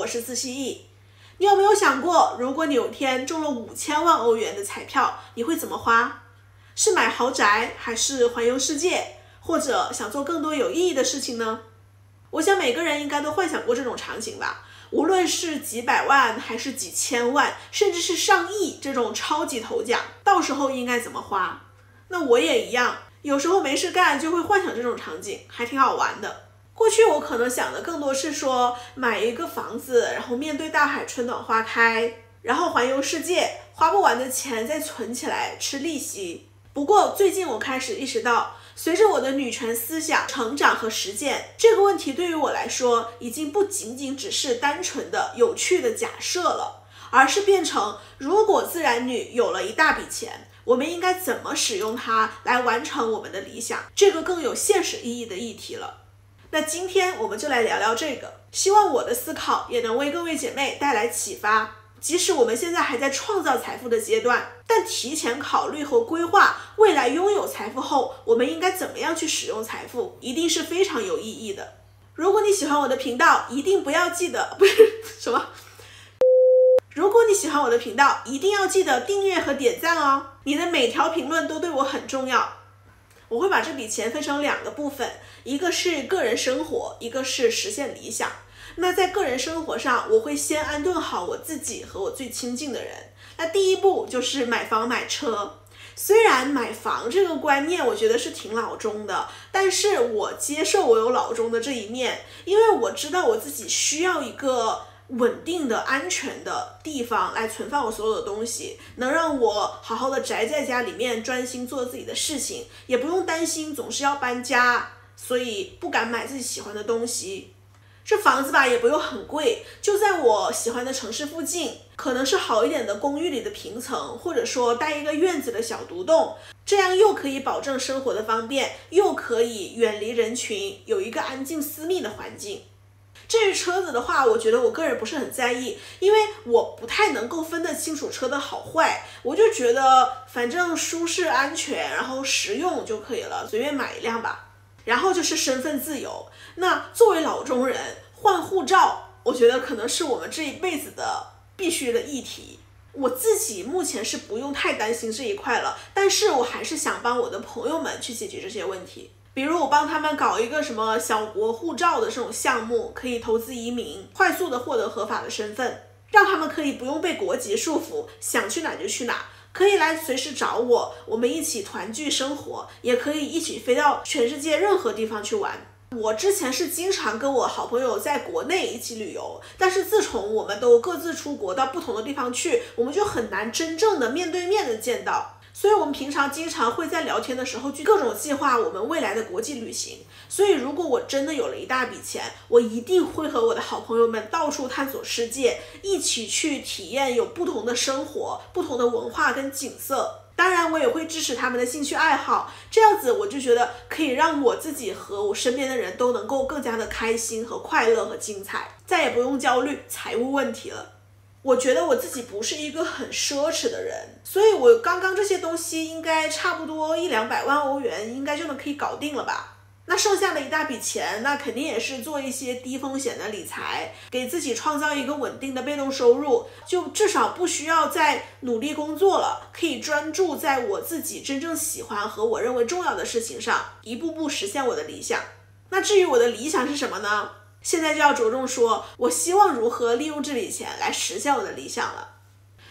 我是自西易。你有没有想过，如果你有天中了5000万欧元的彩票，你会怎么花？是买豪宅，还是环游世界，或者想做更多有意义的事情呢？我想每个人应该都幻想过这种场景吧，无论是几百万还是几千万，甚至是上亿这种超级头奖，到时候应该怎么花？那我也一样，有时候没事干就会幻想这种场景，还挺好玩的。过去我可能想的更多是说买一个房子，然后面对大海春暖花开，然后环游世界，花不完的钱再存起来吃利息。不过最近我开始意识到，随着我的女权思想成长和实践，这个问题对于我来说已经不仅仅只是单纯的有趣的假设了，而是变成如果自然女有了一大笔钱，我们应该怎么使用它来完成我们的理想，这个更有现实意义的议题了。那今天我们就来聊聊这个，希望我的思考也能为各位姐妹带来启发。即使我们现在还在创造财富的阶段，但提前考虑和规划未来拥有财富后，我们应该怎么样去使用财富，一定是非常有意义的。如果你喜欢我的频道，一定不要记得，如果你喜欢我的频道，一定要记得订阅和点赞哦，你的每条评论都对我很重要。我会把这笔钱分成2个部分，一个是个人生活，一个是实现理想。那在个人生活上，我会先安顿好我自己和我最亲近的人。那第一步就是买房买车。虽然买房这个观念我觉得是挺老中的，但是我接受我有老中的这一面，因为我知道我自己需要一个稳定的安全的地方来存放我所有的东西，能让我好好的宅在家里面专心做自己的事情，也不用担心总是要搬家，所以不敢买自己喜欢的东西。这房子吧也不用很贵，就在我喜欢的城市附近，可能是好一点的公寓里的平层，或者说带一个院子的小独栋，这样又可以保证生活的方便，又可以远离人群，有一个安静私密的环境。至于车子的话，我觉得我个人不是很在意，因为我不太能够分得清楚车的好坏，我就觉得反正舒适安全，然后实用就可以了，随便买一辆吧。然后就是身份自由，那作为老中人，换护照，我觉得可能是我们这一辈子的必须的议题。我自己目前是不用太担心这一块了，但是我还是想帮我的朋友们去解决这些问题。比如我帮他们搞一个什么小国护照的这种项目，可以投资移民，快速的获得合法的身份，让他们可以不用被国籍束缚，想去哪就去哪，可以来随时找我，我们一起团聚生活，也可以一起飞到全世界任何地方去玩。我之前是经常跟我好朋友在国内一起旅游，但是自从我们都各自出国到不同的地方去，我们就很难真正的面对面的见到。所以我们平常经常会在聊天的时候去各种计划我们未来的国际旅行。所以如果我真的有了一大笔钱，我一定会和我的好朋友们到处探索世界，一起去体验有不同的生活、不同的文化跟景色。当然我也会支持他们的兴趣爱好，这样子我就觉得可以让我自己和我身边的人都能够更加的开心和快乐和精彩，再也不用焦虑财务问题了。我觉得我自己不是一个很奢侈的人，所以我刚刚这些东西应该差不多100-200万欧元应该就能可以搞定了吧。那剩下的一大笔钱，那肯定也是做一些低风险的理财，给自己创造一个稳定的被动收入，就至少不需要再努力工作了，可以专注在我自己真正喜欢和我认为重要的事情上，一步步实现我的理想。那至于我的理想是什么呢？现在就要着重说我希望如何利用这笔钱来实现我的理想了。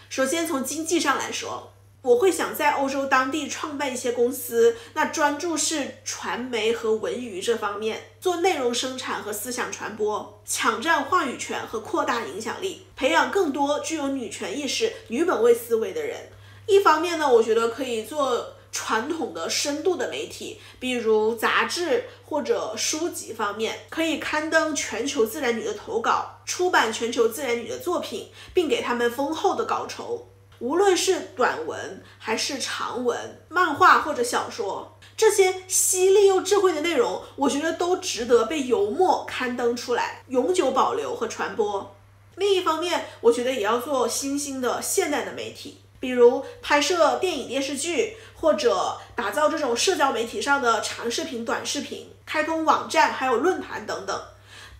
首先从经济上来说，我会想在欧洲当地创办一些公司，那专注是传媒和文娱这方面，做内容生产和思想传播，抢占话语权和扩大影响力，培养更多具有女权意识、女本位思维的人。一方面呢，我觉得可以做传统的深度的媒体，比如杂志或者书籍方面，可以刊登全球自然女的投稿，出版全球自然女的作品，并给他们丰厚的稿酬。无论是短文还是长文、漫画或者小说，这些犀利又智慧的内容，我觉得都值得被油墨刊登出来，永久保留和传播。另一方面，我觉得也要做新兴的现代的媒体，比如拍摄电影电视剧，或者打造这种社交媒体上的长视频、短视频，开通网站还有论坛等等。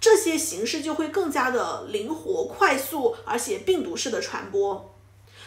这些形式就会更加的灵活、快速，而且病毒式的传播。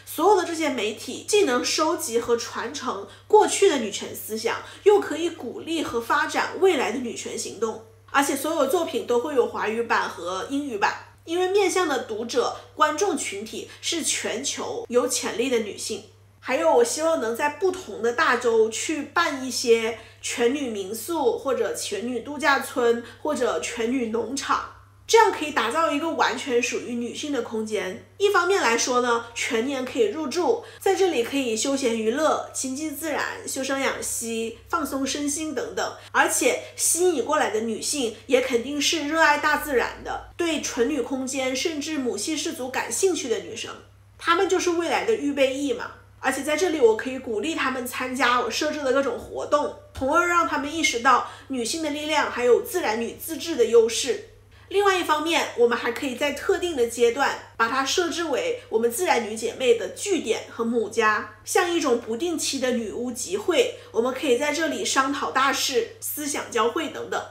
所有的这些媒体既能收集和传承过去的女权思想，又可以鼓励和发展未来的女权行动。而且所有作品都会有华语版和英语版，因为面向的读者、观众群体是全球有潜力的女性。还有，我希望能在不同的大洲去办一些全女民宿，或者全女度假村，或者全女农场，这样可以打造一个完全属于女性的空间。一方面来说呢，全年可以入住，在这里可以休闲娱乐、亲近自然、修身养息、放松身心等等。而且吸引过来的女性也肯定是热爱大自然的，对纯女空间甚至母系氏族感兴趣的女生，她们就是未来的预备役嘛。而且在这里我可以鼓励他们参加我设置的各种活动，从而让他们意识到女性的力量还有自然女自治的优势。另外一方面，我们还可以在特定的阶段把它设置为我们自然女姐妹的据点和母家，像一种不定期的女巫集会，我们可以在这里商讨大事、思想交汇等等。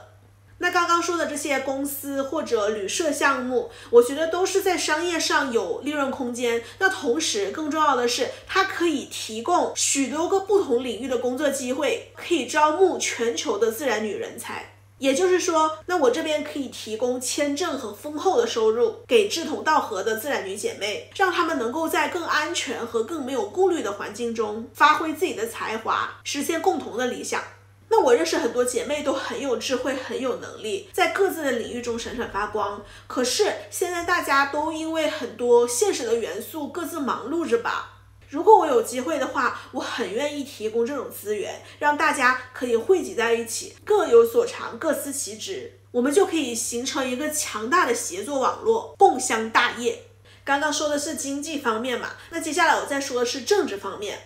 那刚刚说的这些公司或者旅社项目，我觉得都是在商业上有利润空间，那同时更重要的是它可以提供许多个不同领域的工作机会，可以招募全球的自然女人才。也就是说，那我这边可以提供签证和丰厚的收入给志同道合的自然女姐妹，让她们能够在更安全和更没有顾虑的环境中发挥自己的才华，实现共同的理想。那我认识很多姐妹都很有智慧，很有能力，在各自的领域中闪闪发光。可是现在大家都因为很多现实的元素各自忙碌着吧。如果我有机会的话，我很愿意提供这种资源，让大家可以汇集在一起，各有所长，各司其职，我们就可以形成一个强大的协作网络，共襄大业。刚刚说的是经济方面嘛，那接下来我再说的是政治方面。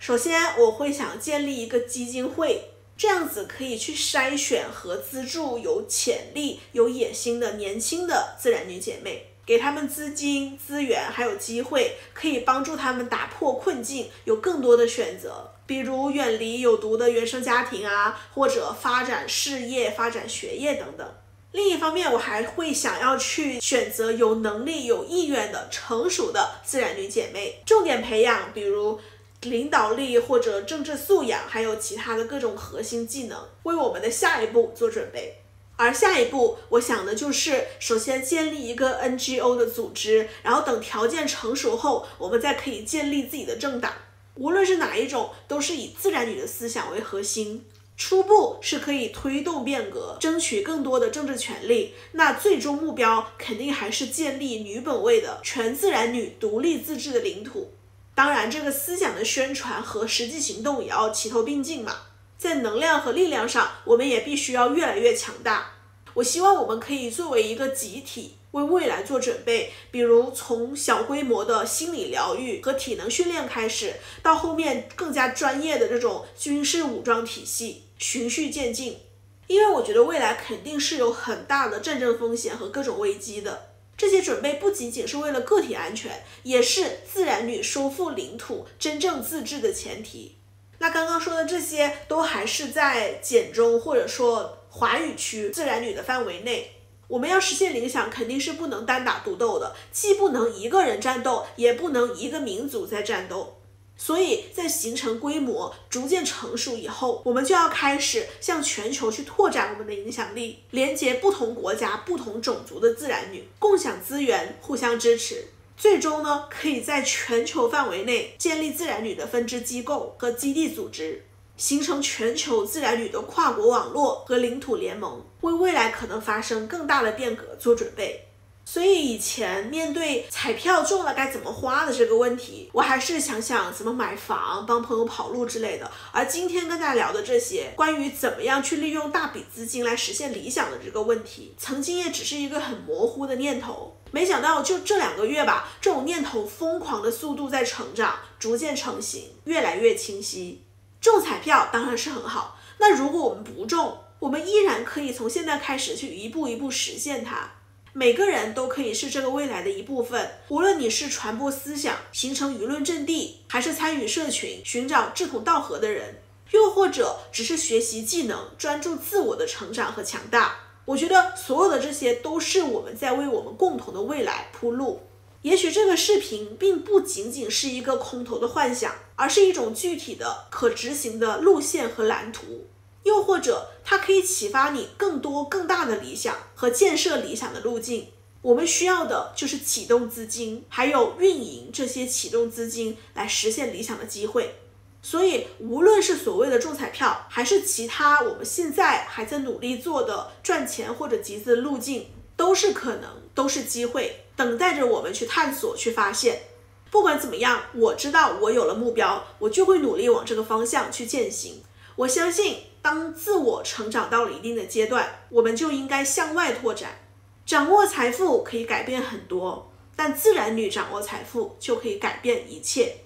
首先，我会想建立一个基金会，这样子可以去筛选和资助有潜力、有野心的年轻的自然女姐妹，给他们资金、资源还有机会，可以帮助他们打破困境，有更多的选择，比如远离有毒的原生家庭啊，或者发展事业、发展学业等等。另一方面，我还会想要去选择有能力、有意愿的成熟的自然女姐妹，重点培养，比如领导力或者政治素养，还有其他的各种核心技能，为我们的下一步做准备。而下一步我想的就是首先建立一个 NGO 的组织，然后等条件成熟后，我们再可以建立自己的政党。无论是哪一种，都是以自然女的思想为核心，初步是可以推动变革，争取更多的政治权利，那最终目标肯定还是建立女本位的全自然女独立自治的领土。当然，这个思想的宣传和实际行动也要齐头并进嘛。在能量和力量上，我们也必须要越来越强大。我希望我们可以作为一个集体，为未来做准备，比如从小规模的心理疗愈和体能训练开始，到后面更加专业的这种军事武装体系，循序渐进。因为我觉得未来肯定是有很大的战争风险和各种危机的。这些准备不仅仅是为了个体安全，也是自然女收复领土、真正自治的前提。那刚刚说的这些都还是在简中或者说华语区自然女的范围内。我们要实现理想，肯定是不能单打独斗的，既不能一个人战斗，也不能一个民族在战斗。所以在形成规模逐渐成熟以后，我们就要开始向全球去拓展我们的影响力，连接不同国家、不同种族的自然女，共享资源，互相支持。最终呢，可以在全球范围内建立自然女的分支机构和基地组织，形成全球自然女的跨国网络和领土联盟，为未来可能发生更大的变革做准备。所以以前面对彩票中了该怎么花的这个问题，我还是想想怎么买房、帮朋友跑路之类的。而今天跟大家聊的这些关于怎么样去利用大笔资金来实现理想的这个问题，曾经也只是一个很模糊的念头，没想到就这2个月吧，这种念头疯狂的速度在成长，逐渐成型，越来越清晰。中彩票当然是很好，那如果我们不中，我们依然可以从现在开始去一步一步实现它。每个人都可以是这个未来的一部分，无论你是传播思想、形成舆论阵地，还是参与社群、寻找志同道合的人，又或者只是学习技能、专注自我的成长和强大。我觉得所有的这些都是我们在为我们共同的未来铺路。也许这个视频并不仅仅是一个空头的幻想，而是一种具体的可执行的路线和蓝图，又或者它可以启发你更多更大的理想和建设理想的路径。我们需要的就是启动资金，还有运营这些启动资金来实现理想的机会。所以无论是所谓的中彩票，还是其他我们现在还在努力做的赚钱或者集资的路径，都是可能，都是机会，等待着我们去探索去发现。不管怎么样，我知道我有了目标，我就会努力往这个方向去践行。我相信当自我成长到了一定的阶段，我们就应该向外拓展。掌握财富可以改变很多，但自然女掌握财富就可以改变一切。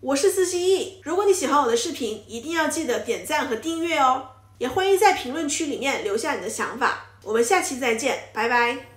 我是四蜥蜴，如果你喜欢我的视频，一定要记得点赞和订阅哦，也欢迎在评论区里面留下你的想法。我们下期再见，拜拜。